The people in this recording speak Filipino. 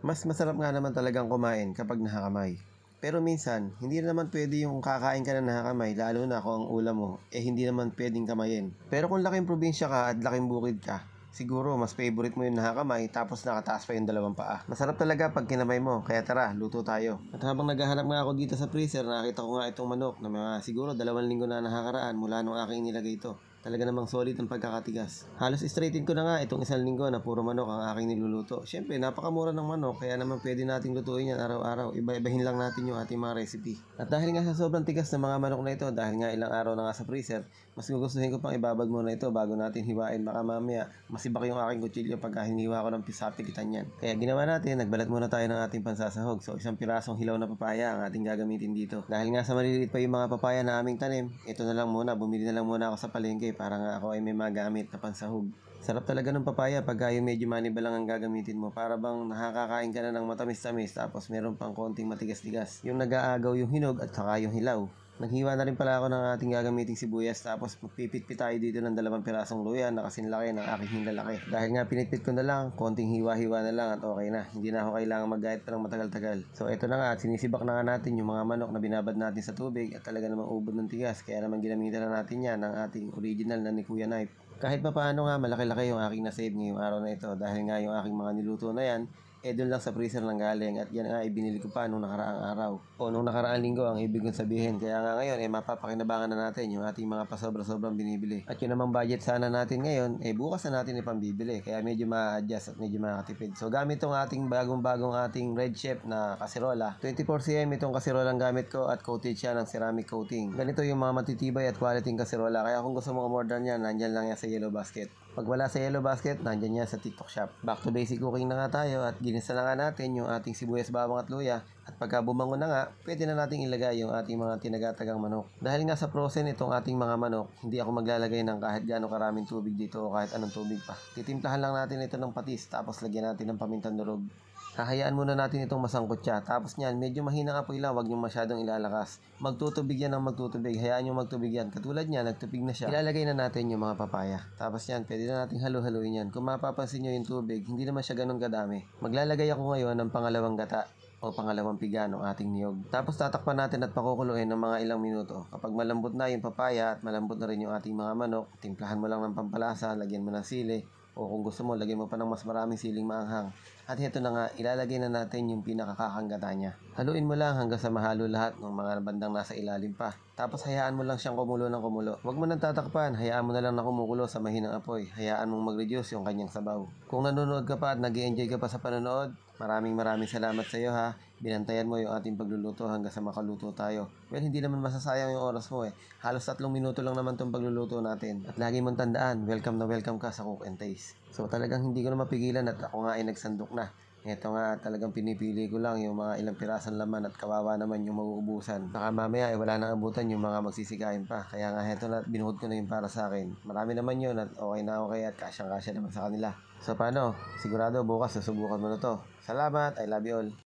Mas masarap nga naman talagang kumain kapag nakakamay. Pero minsan, hindi na naman pwede yung kakain ka na nakakamay, lalo na kung ang ulam mo, hindi naman pwedeng kamayin. Pero kung laking probinsya ka at laking bukid ka, siguro mas favorite mo yung nakakamay tapos nakataas pa yung dalawang paa. Masarap talaga pag kinamay mo, kaya tara, luto tayo. At habang naghahanap nga ako dito sa freezer, nakita ko nga itong manok na mga siguro 2 linggo na nakakaraan mula nung aking nilagay ito. Talaga namang solid ang pagkakatigas. Halos straightin ko na nga itong 1 linggo na puro manok ang aking niluluto. Siyempre, napakamura ng manok, kaya naman pwede nating lutuin yan araw-araw. Iba-ibahin lang natin yung ating mga recipe. At dahil nga sa sobrang tigas ng mga manok na ito, dahil nga ilang araw na nga sa freezer, mas gugustuhin ko pang ibabad muna ito bago natin hiwain. Baka mamaya, masibak yung aking kutsilyo pagka hiniwa ko ng pisapikitan yan. Kaya ginawa natin, nagbalat muna tayo ng ating pansasahog. So, isang pirasong hilaw na papaya ang ating gagamitin dito. Dahil nga sa maliliit pa yung mga papaya na aming tanim, ito na lang muna, bumili na lang muna ako sa palengke para nga ako ay may magamit na pansahog. Sarap talaga ng papaya pag yung medyo maniba lang ang gagamitin mo. Para bang nakakakain ka na ng matamis-tamis tapos meron pang konting matigas-tigas. Yung nag-aagaw yung hinog at saka yung hilaw. Naghiwa na rin pala ako ng ating gagamiting sibuyas tapos magpipit-pit tayo dito ng 2 pirasong luya na kasing laki ng aking hinlalaki. Dahil nga pinitpit ko na lang, konting hiwa-hiwa na lang at okay na. Hindi na ako kailangan mag-gayat pa ng matagal-tagal. So ito na nga at sinisibak na nga natin yung mga manok na binabad natin sa tubig at talaga namang ubod ng tigas. Kaya naman ginamitan na natin yan ng ating original na ni Kuya Knife. Kahit pa paano nga malaki-laki yung aking nasave ngayong araw na ito dahil nga yung aking mga niluto na yan doon lang sa freezer lang galing at yan nga ibinili ko pa nung nakaraang araw o nung nakaraang linggo ang ibig kong sabihin. Kaya nga ngayon mapapakinabangan na natin yung ating mga pasobra-sobrang binibili at yun namang budget sana natin ngayon bukas na natin ipambibili kaya medyo ma-adjust at medyo makatipid. So gamit tong ating bagong-bagong ating Red Chef na kaserola, 24cm itong kaserola ang gamit ko at coated siya ng ceramic coating. Ganito yung mga matitibay at quality kaserola kaya kung gusto mo umorder niyan, nandyan lang yan sa Yellow Basket. Pag wala sa Yellow Basket, nandyan yan sa TikTok Shop. Back to basic cooking na nga tayo at ginisa na nga natin yung ating sibuyas, bawang at luya. At pagka bumangon na nga, pwede na nating ilagay yung ating mga tinagatagang manok. Dahil nga sa frozen itong ating mga manok, hindi ako maglalagay ng kahit gaano karaming tubig dito o kahit anong tubig pa. Titimplahan lang natin ito ng patis tapos lagyan natin ng pamintang durog. Hahayaan muna natin itong masangkot siya. Tapos niyan, medyo mahinang apoy lang, wag nyo masyadong ilalakas. Magtutubig yan ng magtutubig. Hayaan nyo magtubig yan. Katulad niya, nagtubig na siya. Ilalagay na natin yung mga papaya. Tapos yan, pwede na nating halu-haluin yan. Kung mapapansin nyo yung tubig, hindi naman siya ganun kadami. Maglalagay ako ngayon ng pangalawang gata o pangalawang piga ng ating niyog. Tapos tatakpan natin at pakukuluin ng mga ilang minuto. Kapag malambot na yung papaya at malambot na rin yung ating mga manok, timplahan mo lang ng pampalasa, lagyan mo ng sili. O kung gusto mo, lagyan mo pa ng mas maraming siling maanghang. At ito na nga, ilalagay na natin yung pinakakakanggata niya. Haluin mo lang hanggang sa mahalo lahat ng mga bandang nasa ilalim pa. Tapos hayaan mo lang siyang kumulo ng kumulo. Huwag mo nang tatakpan, hayaan mo na lang na kumukulo sa mahinang apoy. Hayaan mong mag-reduce yung kanyang sabaw. Kung nanonood ka pa at nag-i-enjoy ka pa sa panonood, maraming salamat sa iyo ha. Binantayan mo yung ating pagluluto hanggang sa makaluto tayo. Well, hindi naman masasayang yung oras mo Halos 3 minuto lang naman tong pagluluto natin. At lagi mong tandaan, welcome na welcome ka sa Cook and Taste. So talagang hindi ko na mapigilan at ako nga ay nagsandok na. Ito nga talagang pinipili ko lang yung mga ilang pirasan laman at kawawa naman yung mauubusan. Baka mamaya wala nang abutan yung mga magsisikain pa. Kaya nga heto na, binuhod ko na yung para sa akin. Marami naman yun at okay na okay at kasyang-kasya naman sa kanila. So paano? Sigurado bukas susubukan mo na to. Salamat, I love you all.